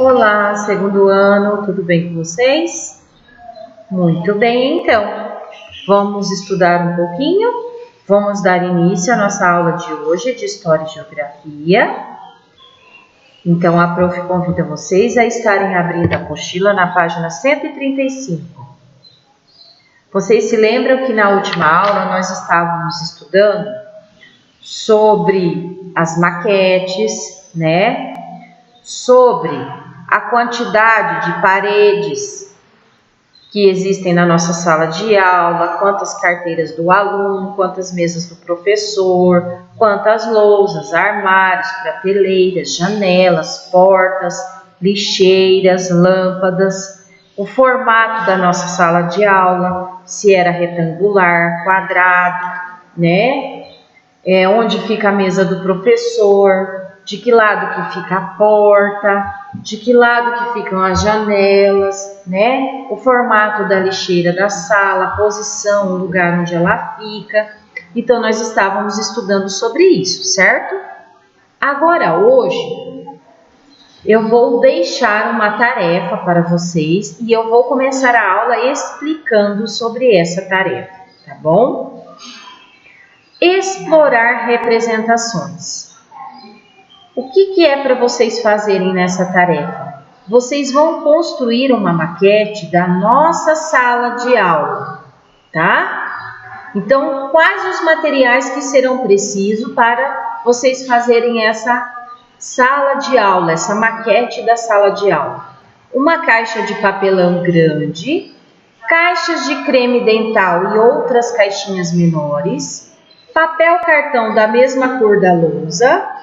Olá, segundo ano, tudo bem com vocês? Muito bem, então. Vamos estudar um pouquinho? Vamos dar início à nossa aula de hoje de História e Geografia. Então, a prof convida vocês a estarem abrindo a apostila na página 135. Vocês se lembram que na última aula nós estávamos estudando sobre as maquetes, né? Sobre a quantidade de paredes que existem na nossa sala de aula, quantas carteiras do aluno, quantas mesas do professor, quantas lousas, armários, prateleiras, janelas, portas, lixeiras, lâmpadas, o formato da nossa sala de aula, se era retangular, quadrado, né? Onde fica a mesa do professor, de que lado que fica a porta, de que lado que ficam as janelas, né? O formato da lixeira da sala, a posição, o lugar onde ela fica. Então, nós estávamos estudando sobre isso, certo? Agora, hoje, eu vou deixar uma tarefa para vocês e eu vou começar a aula explicando sobre essa tarefa, tá bom? Explorar representações. O que é para vocês fazerem nessa tarefa? Vocês vão construir uma maquete da nossa sala de aula, tá? Então, quais os materiais que serão precisos para vocês fazerem essa sala de aula, essa maquete da sala de aula? Uma caixa de papelão grande, caixas de creme dental e outras caixinhas menores, papel cartão da mesma cor da lousa,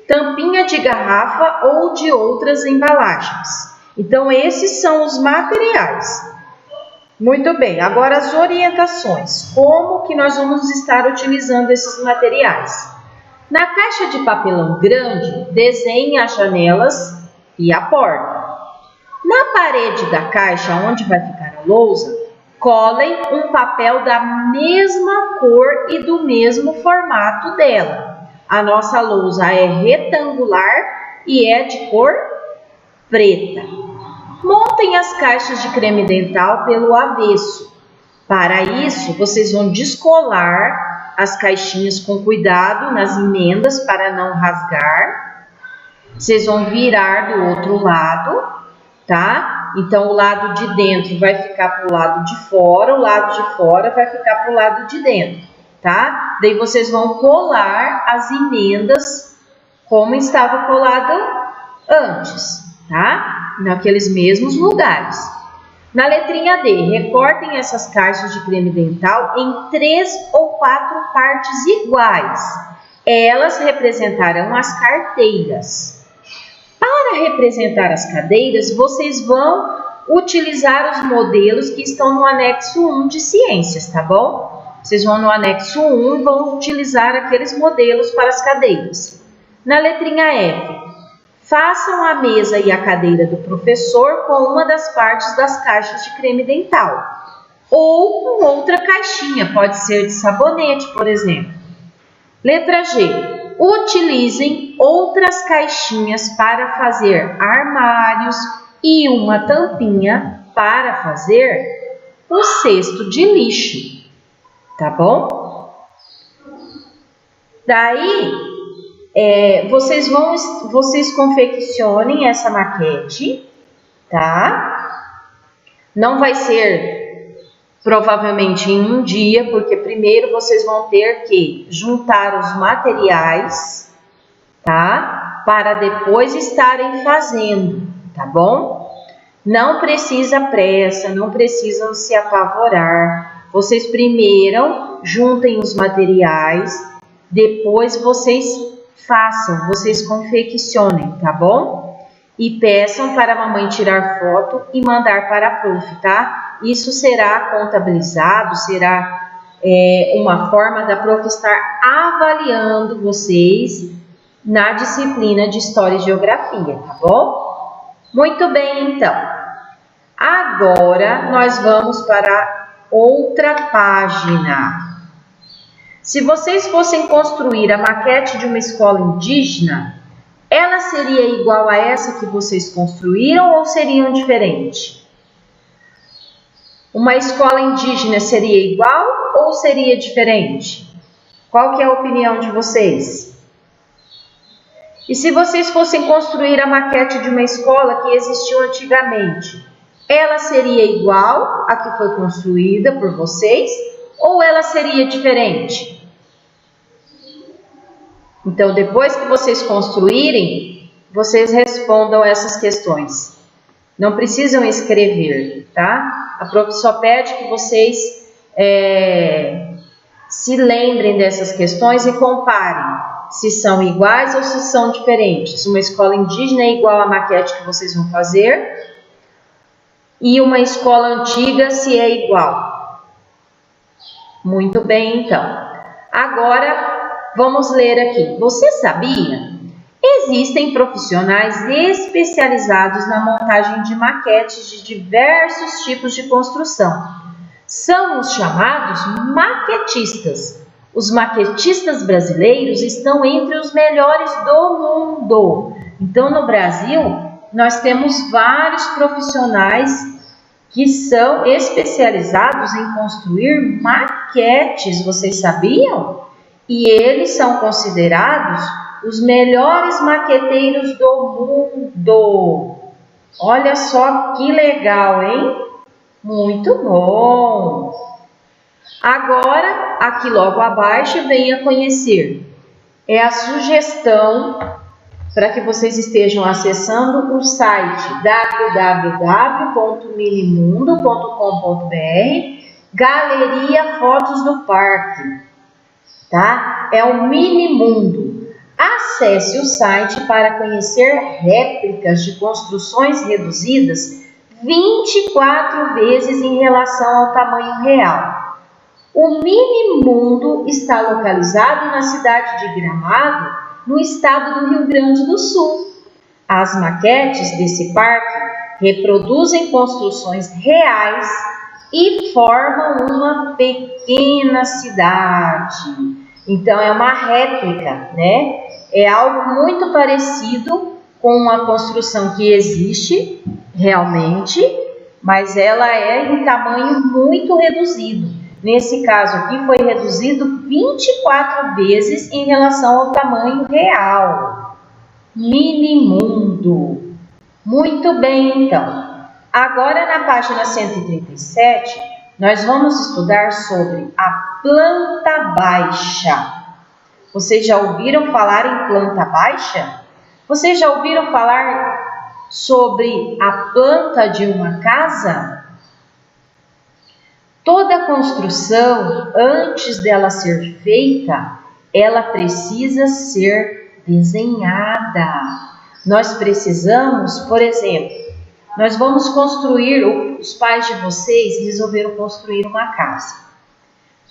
tampinha de garrafa ou de outras embalagens. Então, esses são os materiais. Muito bem, agora as orientações. Como que nós vamos estar utilizando esses materiais? Na caixa de papelão grande, desenhe as janelas e a porta. Na parede da caixa, onde vai ficar a lousa, colem um papel da mesma cor e do mesmo formato dela. A nossa lousa é retangular e é de cor preta. Montem as caixas de creme dental pelo avesso. Para isso, vocês vão descolar as caixinhas com cuidado nas emendas para não rasgar. Vocês vão virar do outro lado, tá? Então, o lado de dentro vai ficar para o lado de fora, o lado de fora vai ficar para o lado de dentro, tá? Daí vocês vão colar as emendas como estava colado antes, tá? Naqueles mesmos lugares. Na letrinha D, recortem essas caixas de creme dental em 3 ou 4 partes iguais. Elas representarão as carteiras. Para representar as cadeiras, vocês vão utilizar os modelos que estão no anexo 1 de ciências, tá bom? Vocês vão no anexo 1 e vão utilizar aqueles modelos para as cadeiras. Na letrinha F, façam a mesa e a cadeira do professor com uma das partes das caixas de creme dental. Ou com outra caixinha, pode ser de sabonete, por exemplo. Letra G. Utilizem outras caixinhas para fazer armários e uma tampinha para fazer o cesto de lixo, tá bom? Daí, vocês confeccionem essa maquete, tá? Não vai ser provavelmente em um dia, porque primeiro vocês vão ter que juntar os materiais, tá? Para depois estarem fazendo, tá bom? Não precisa pressa, não precisam se apavorar. Vocês primeiro juntem os materiais, depois vocês façam, vocês confeccionem, tá bom? E peçam para a mamãe tirar foto e mandar para a prof, tá? Isso será contabilizado, será uma forma da prof estar avaliando vocês na disciplina de História e Geografia, tá bom? Muito bem, então. Agora, nós vamos para outra página. Se vocês fossem construir a maquete de uma escola indígena, ela seria igual a essa que vocês construíram ou seriam diferentes? Uma escola indígena seria igual ou seria diferente? Qual que é a opinião de vocês? E se vocês fossem construir a maquete de uma escola que existiu antigamente, ela seria igual à que foi construída por vocês ou ela seria diferente? Então, depois que vocês construírem, vocês respondam essas questões. Não precisam escrever, tá? A prof só pede que vocês se lembrem dessas questões e comparem se são iguais ou se são diferentes. Uma escola indígena é igual à maquete que vocês vão fazer e uma escola antiga se é igual. Muito bem, então. Agora, vamos ler aqui. Você sabia? Existem profissionais especializados na montagem de maquetes de diversos tipos de construção. São os chamados maquetistas. Os maquetistas brasileiros estão entre os melhores do mundo. Então, no Brasil, nós temos vários profissionais que são especializados em construir maquetes. Vocês sabiam? E eles são considerados os melhores maqueteiros do mundo. Olha só que legal, hein? Muito bom! Agora, aqui logo abaixo, venha conhecer. É a sugestão para que vocês estejam acessando o site www.minimundo.com.br, Galeria Fotos do Parque, tá? É o Minimundo. Acesse o site para conhecer réplicas de construções reduzidas 24 vezes em relação ao tamanho real. O Minimundo está localizado na cidade de Gramado, no estado do Rio Grande do Sul. As maquetes desse parque reproduzem construções reais e formam uma pequena cidade. Então, é uma réplica, né? É algo muito parecido com uma construção que existe realmente, mas ela é em tamanho muito reduzido. Nesse caso aqui, foi reduzido 24 vezes em relação ao tamanho real. Minimundo. Muito bem, então. Agora, na página 137, nós vamos estudar sobre a planta baixa. Vocês já ouviram falar em planta baixa? Vocês já ouviram falar sobre a planta de uma casa? Toda construção, antes dela ser feita, ela precisa ser desenhada. Nós precisamos, por exemplo, nós vamos construir, os pais de vocês resolveram construir uma casa.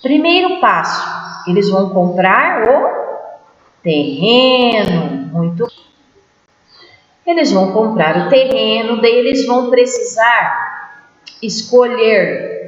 Primeiro passo, eles vão comprar o terreno. Eles vão comprar o terreno, daí eles vão precisar escolher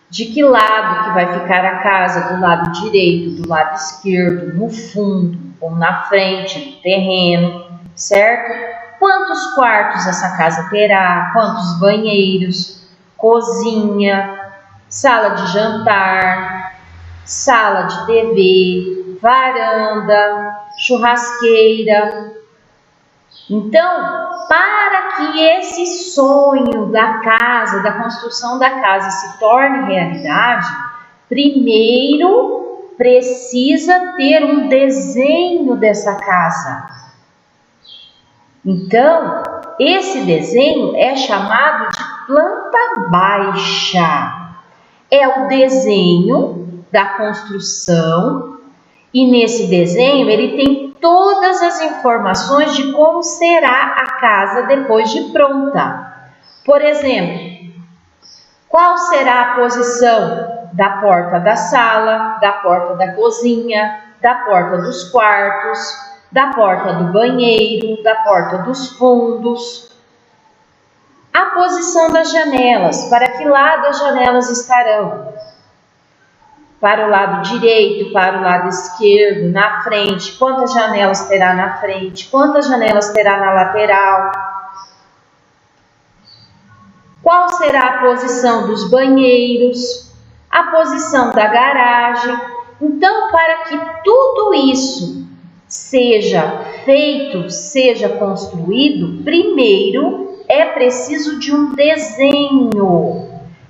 de que lado que vai ficar a casa, do lado direito, do lado esquerdo, no fundo ou na frente do terreno, certo? Quantos quartos essa casa terá, quantos banheiros, cozinha, sala de jantar, sala de TV, varanda, churrasqueira. Então, para que esse sonho da casa, da construção da casa se torne realidade, primeiro precisa ter um desenho dessa casa. Então, esse desenho é chamado de planta baixa. É o desenho da construção e nesse desenho ele tem todas as informações de como será a casa depois de pronta. Por exemplo, qual será a posição da porta da sala, da porta da cozinha, da porta dos quartos, da porta do banheiro, da porta dos fundos. A posição das janelas, para que lado as janelas estarão. para o lado direito, para o lado esquerdo, na frente, quantas janelas terá na frente, quantas janelas terá na lateral, qual será a posição dos banheiros, a posição da garagem. Então, para que tudo isso seja feito, seja construído, primeiro é preciso de um desenho.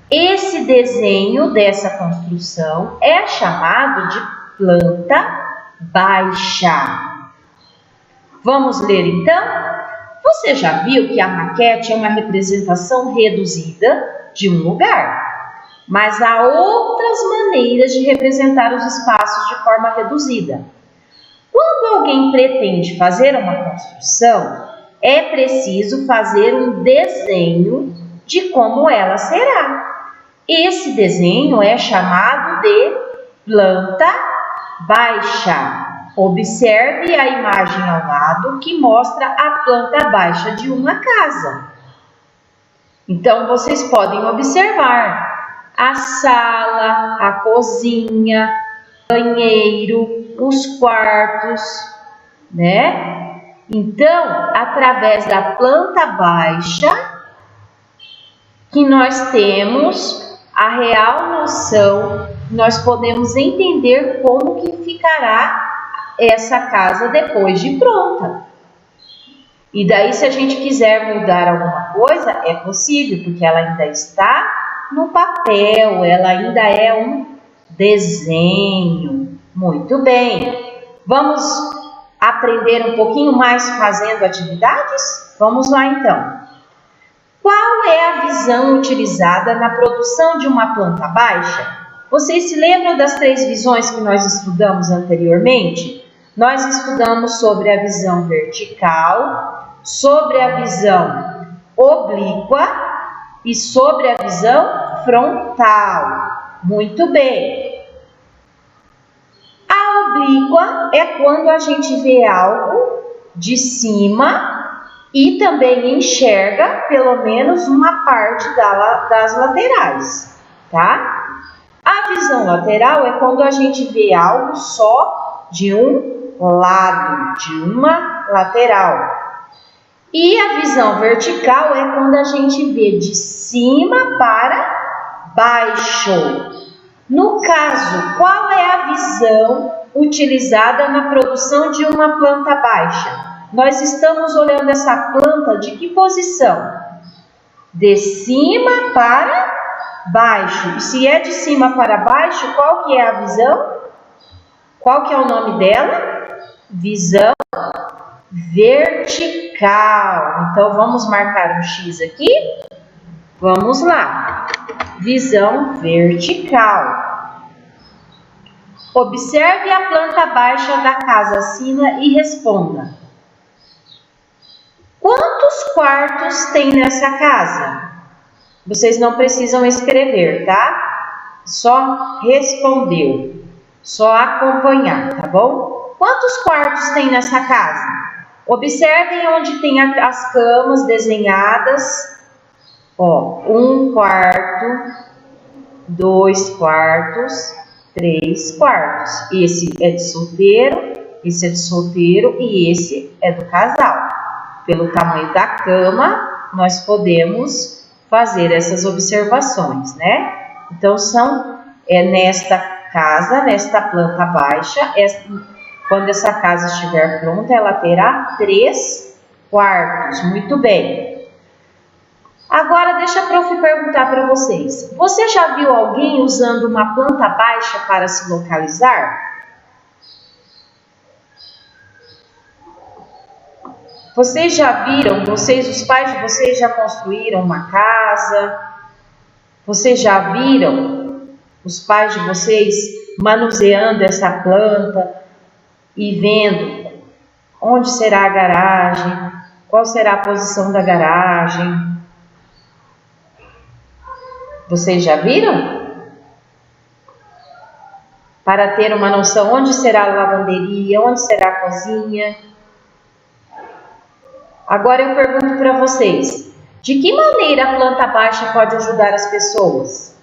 Esse desenho dessa construção é chamado de planta baixa. Vamos ler então? Você já viu que a maquete é uma representação reduzida de um lugar, mas há outras maneiras de representar os espaços de forma reduzida. Quando alguém pretende fazer uma construção, é preciso fazer um desenho de como ela será. Esse desenho é chamado de planta baixa. Observe a imagem ao lado que mostra a planta baixa de uma casa. Então, vocês podem observar a sala, a cozinha, o banheiro, os quartos, né? Então, através da planta baixa, que nós temos a real noção, nós podemos entender como que ficará essa casa depois de pronta. E daí, se a gente quiser mudar alguma coisa, é possível, porque ela ainda está no papel, ela ainda é um desenho. Muito bem. Vamos aprender um pouquinho mais fazendo atividades? Vamos lá então. Qual é a visão utilizada na produção de uma planta baixa? Vocês se lembram das 3 visões que nós estudamos anteriormente? Nós estudamos sobre a visão vertical, sobre a visão oblíqua e sobre a visão frontal. Muito bem. A oblíqua é quando a gente vê algo de cima e também enxerga pelo menos uma parte das laterais, tá? A visão lateral é quando a gente vê algo só de um lado, de uma lateral. E a visão vertical é quando a gente vê de cima para baixo. No caso, qual é a visão utilizada na produção de uma planta baixa? Nós estamos olhando essa planta de que posição? De cima para baixo. E se é de cima para baixo, qual que é a visão? Qual que é o nome dela? Visão vertical. Então, vamos marcar um X aqui. Vamos lá. Visão vertical. Observe a planta baixa da casa acima e responda. Quantos quartos tem nessa casa? Vocês não precisam escrever, tá? Só responder, só acompanhar, tá bom? Quantos quartos tem nessa casa? Observem onde tem as camas desenhadas. Ó, 1 quarto, 2 quartos, 3 quartos. Esse é de solteiro, esse é de solteiro e esse é do casal. Pelo tamanho da cama, nós podemos fazer essas observações, né? Então, nesta casa, nesta planta baixa, quando essa casa estiver pronta, ela terá 3 quartos. Muito bem. Agora, deixa a prof perguntar para vocês. Você já viu alguém usando uma planta baixa para se localizar? Vocês já viram, os pais de vocês já construíram uma casa? Vocês já viram os pais de vocês manuseando essa planta e vendo onde será a garagem, qual será a posição da garagem? Vocês já viram? Para ter uma noção onde será a lavanderia, onde será a cozinha. Agora eu pergunto para vocês, de que maneira a planta baixa pode ajudar as pessoas?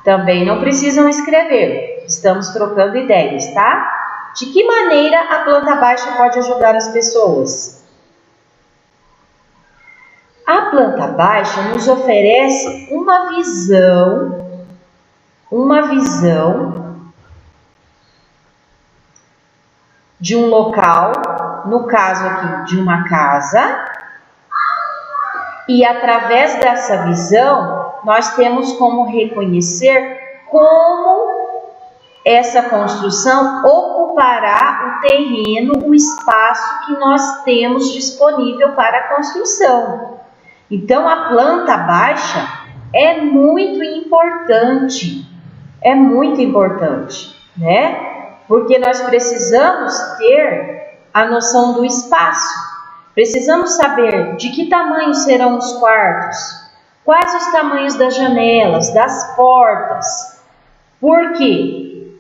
Também não precisam escrever. Estamos trocando ideias, tá? De que maneira a planta baixa pode ajudar as pessoas? A planta baixa nos oferece uma visão de um local, no caso aqui de uma casa, e através dessa visão nós temos como reconhecer como essa construção ocupará o terreno, o espaço que nós temos disponível para a construção. Então, a planta baixa é muito importante, né? Porque nós precisamos ter a noção do espaço. Precisamos saber de que tamanho serão os quartos, quais os tamanhos das janelas, das portas. Por quê?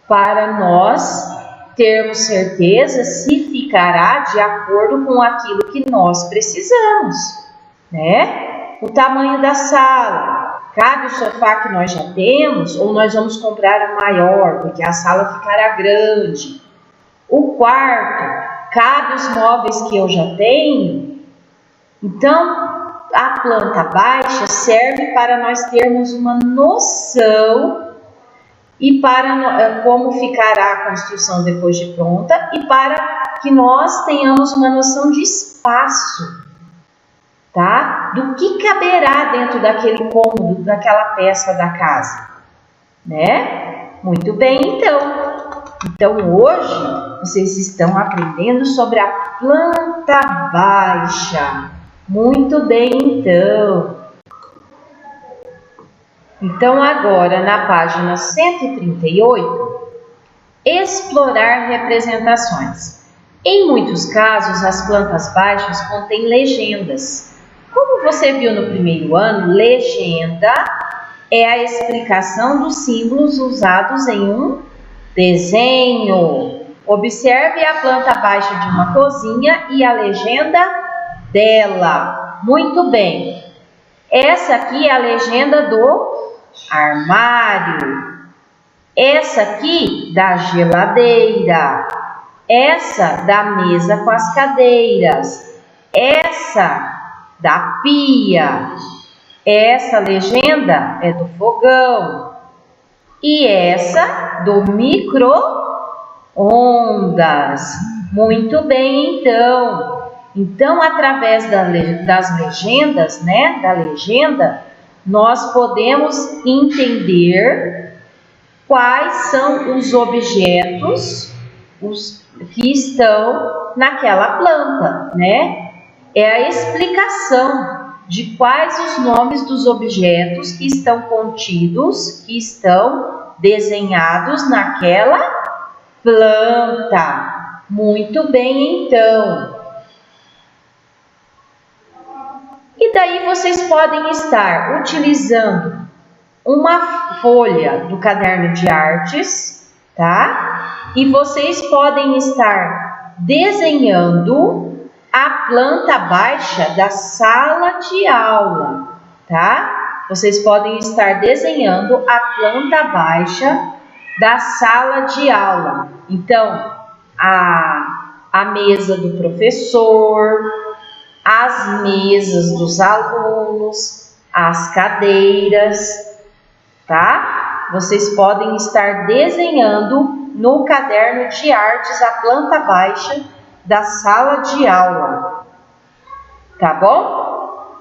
Para nós termos certeza se ficará de acordo com aquilo que nós precisamos, né? O tamanho da sala, cabe o sofá que nós já temos ou nós vamos comprar um maior, porque a sala ficará grande. O quarto, cabe os móveis que eu já tenho. Então, a planta baixa serve para nós termos uma noção e para como ficará a construção depois de pronta e para que nós tenhamos uma noção de espaço, tá? Do que caberá dentro daquele cômodo, daquela peça da casa, né? Muito bem, então. Então, hoje, vocês estão aprendendo sobre a planta baixa. Muito bem, então. Então, agora, na página 138, explorar representações. Em muitos casos, as plantas baixas contêm legendas. Como você viu no primeiro ano, legenda é a explicação dos símbolos usados em um desenho. Observe a planta baixa de uma cozinha e a legenda dela. Muito bem. Essa aqui é a legenda do armário. Essa aqui da geladeira. Essa da mesa com as cadeiras. Essa da pia. Essa legenda é do fogão. E essa do micro-ondas. Muito bem, então. Então, através das legendas, né, da legenda, nós podemos entender quais são os objetos que estão naquela planta, né? É a explicação de quais os nomes dos objetos que estão contidos, que estão desenhados naquela planta. Muito bem, então. E daí vocês podem estar utilizando uma folha do caderno de artes, tá? E vocês podem estar desenhando a planta baixa da sala de aula, tá? Vocês podem estar desenhando a planta baixa da sala de aula. Então, a mesa do professor, as mesas dos alunos, as cadeiras, tá? Vocês podem estar desenhando no caderno de artes a planta baixa da sala de aula, tá bom?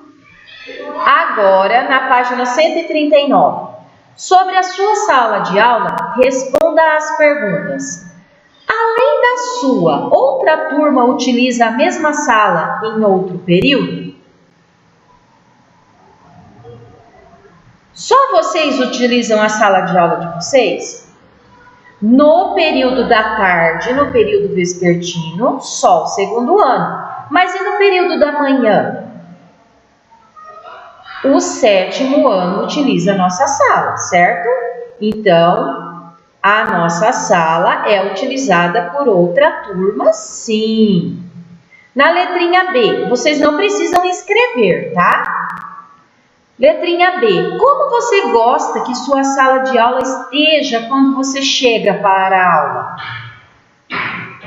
Agora, na página 139, sobre a sua sala de aula, responda às perguntas. Além da sua, outra turma utiliza a mesma sala em outro período? Só vocês utilizam a sala de aula de vocês? No período da tarde, no período vespertino, só o segundo ano. Mas e no período da manhã? O sétimo ano utiliza a nossa sala, certo? Então, a nossa sala é utilizada por outra turma, sim. Na letrinha B, vocês não precisam escrever, tá? Letrinha B. Como você gosta que sua sala de aula esteja quando você chega para a aula?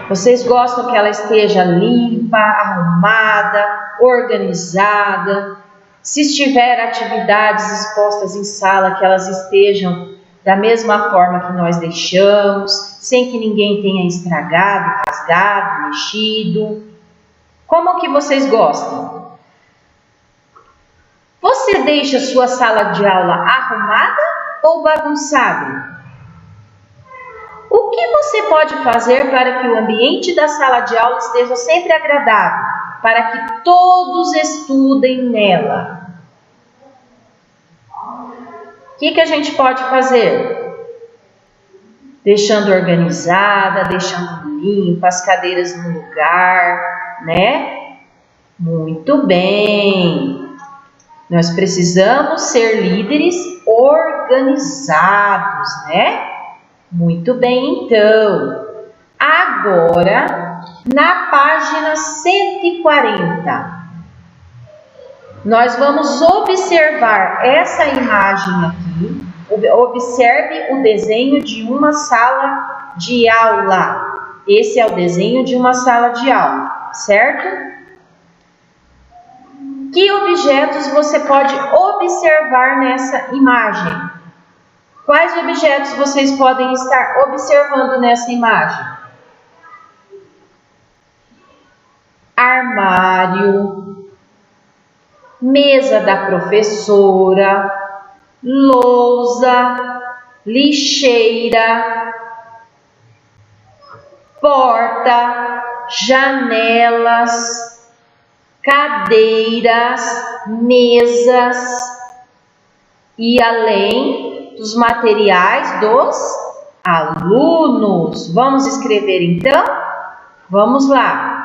Vocês gostam que ela esteja limpa, arrumada, organizada? Se estiver atividades expostas em sala, que elas estejam da mesma forma que nós deixamos, sem que ninguém tenha estragado, rasgado, mexido. Como que vocês gostam? Você deixa sua sala de aula arrumada ou bagunçada? O que você pode fazer para que o ambiente da sala de aula esteja sempre agradável, para que todos estudem nela? O que a gente pode fazer? Deixando organizada, deixando limpa, as cadeiras no lugar, né? Muito bem! Nós precisamos ser líderes organizados, né? Muito bem, então. Agora, na página 140, nós vamos observar essa imagem aqui. Observe o desenho de uma sala de aula. Esse é o desenho de uma sala de aula, certo? Que objetos você pode observar nessa imagem? Quais objetos vocês podem estar observando nessa imagem? Armário, mesa da professora, lousa, lixeira, porta, janelas, cadeiras, mesas e além dos materiais dos alunos. Vamos escrever então? Vamos lá.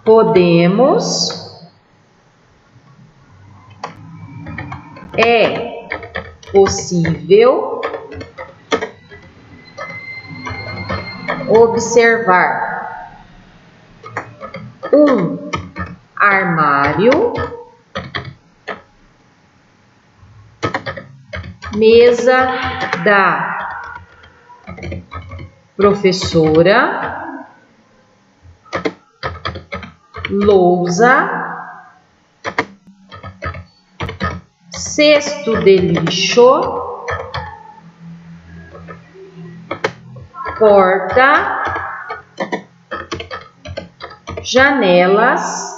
Podemos, é possível observar um armário, mesa da professora, lousa, cesto de lixo, porta, janelas,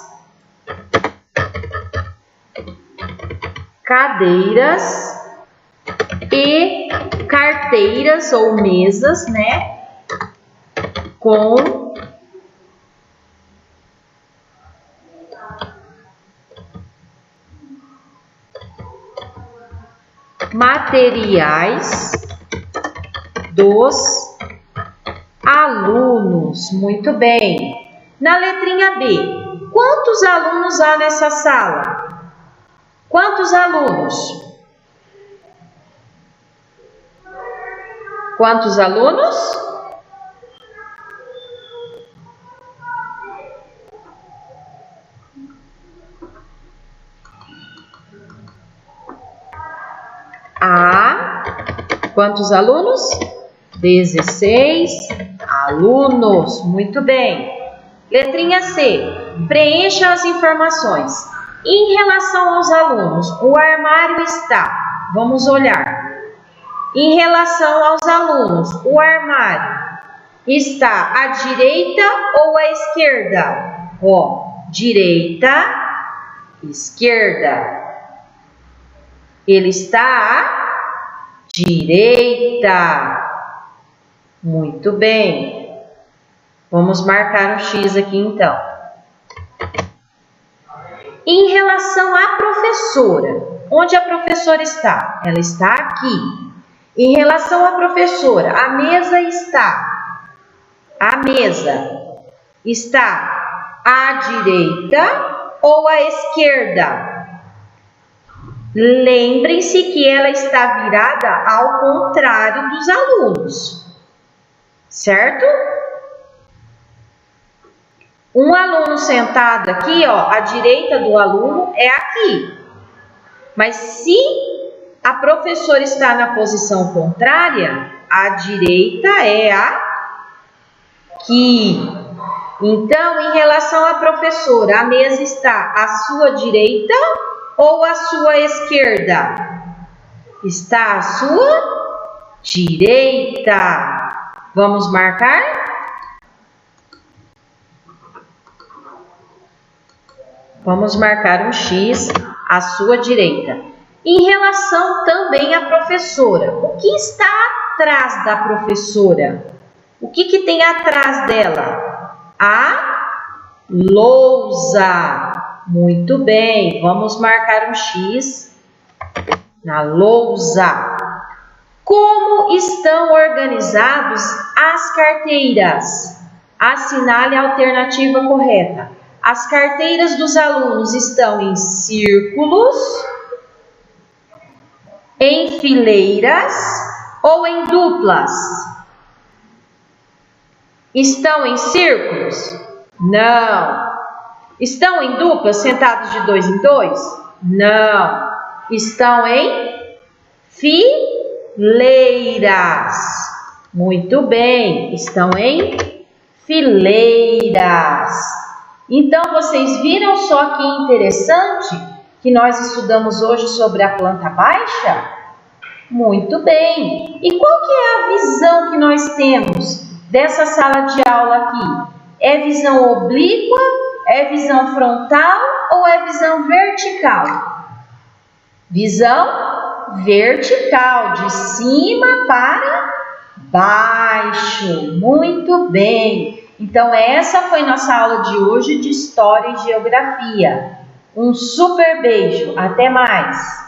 cadeiras e carteiras ou mesas, né? Com materiais dos alunos. Muito bem. Na letrinha B, quantos alunos há nessa sala? Quantos alunos? Quantos alunos? Há quantos alunos? 16 alunos. Muito bem. Letrinha C. Preencha as informações. Em relação aos alunos, o armário está. Vamos olhar. Em relação aos alunos, o armário está à direita ou à esquerda? Ó, direita, esquerda. Ele está à direita. Muito bem. Vamos marcar um X aqui então. Em relação à professora, onde a professora está? Ela está aqui. Em relação à professora, a mesa está à direita ou à esquerda? Lembrem-se que ela está virada ao contrário dos alunos, certo? Um aluno sentado aqui, ó, a direita do aluno é aqui. Mas se a professora está na posição contrária, a direita é aqui. Então, em relação à professora, a mesa está à sua direita ou à sua esquerda? Está à sua direita. Vamos marcar? Vamos marcar um X à sua direita. Em relação também à professora, o que está atrás da professora? O que tem atrás dela? A lousa. Muito bem, vamos marcar um X na lousa. Como estão organizados as carteiras? Assinale a alternativa correta. As carteiras dos alunos estão em círculos, em fileiras ou em duplas? Estão em círculos? Não. Estão em duplas, sentados de 2 em 2? Não. Estão em fileiras. Muito bem, estão em fileiras. Então, vocês viram só que interessante que nós estudamos hoje sobre a planta baixa? Muito bem. E qual que é a visão que nós temos dessa sala de aula aqui? É visão oblíqua, é visão frontal ou é visão vertical? Visão vertical, de cima para baixo. Muito bem. Então, essa foi nossa aula de hoje de História e Geografia. Um super beijo. Até mais!